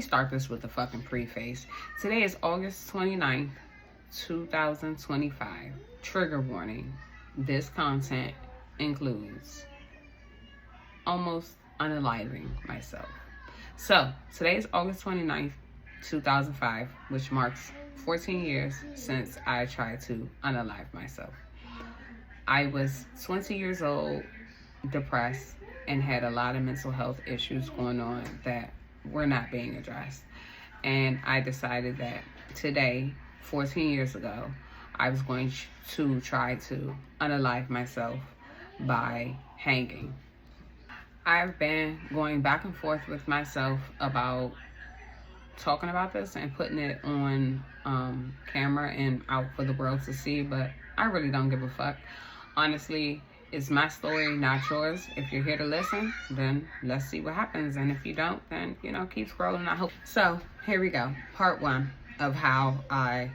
me start this with a fucking preface. Today is August 29th, 2025. Trigger warning. This content includes almost unaliving myself. So, today is August 29th, 2005, which marks 14 years since I tried to unalive myself. I was 20 years old, depressed, and had a lot of mental health issues going on that were not being addressed. And I decided that today, 14 years ago, I was going to try to unalive myself by hanging. I've been going back and forth with myself about talking about this and putting it on camera and out for the world to see, but I really don't give a fuck. Honestly, it's my story, not yours. If you're here to listen, then let's see what happens. And if you don't, then, keep scrolling. I hope. So, here we go. Part 1 of how I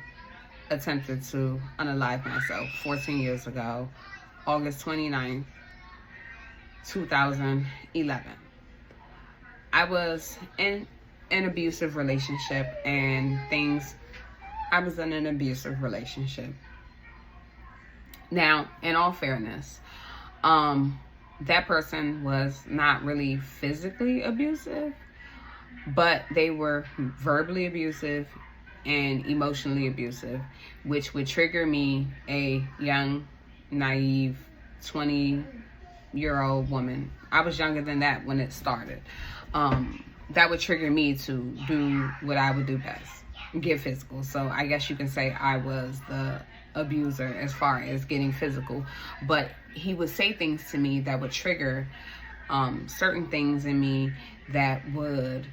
attempted to unalive myself 14 years ago, August 29th, 2011. I was in an abusive relationship I was in an abusive relationship. Now, in all fairness, that person was not really physically abusive, but they were verbally abusive and emotionally abusive, which would trigger me, a young, naive, 20-year-old woman. I was younger than that when it started. That would trigger me to do what I would do best, get physical. So I guess you can say I was the abuser as far as getting physical, but he would say things to me that would trigger certain things in me that would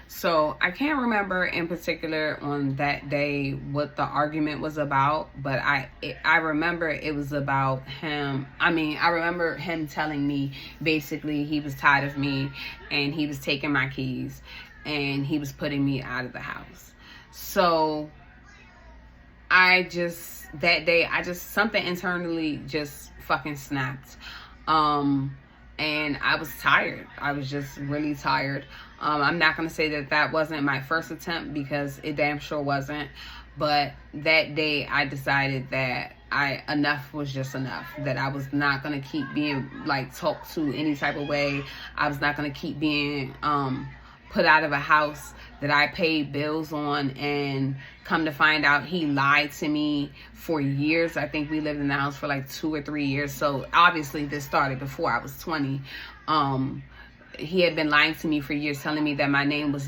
so I can't remember in particular on that day what the argument was about, but I remember it was about him. I remember him telling me basically he was tired of me and he was taking my keys and he was putting me out of the house. So that day, something internally just fucking snapped. And I was tired. I was just really tired. I'm not going to say that wasn't my first attempt, because it damn sure wasn't. But that day I decided that enough was just enough. That I was not going to keep being talked to any type of way. I was not going to keep being put out of a house that I paid bills on, and come to find out he lied to me for years. I think we lived in the house for 2 or 3 years. So obviously this started before I was 20. He had been lying to me for years, telling me that my name was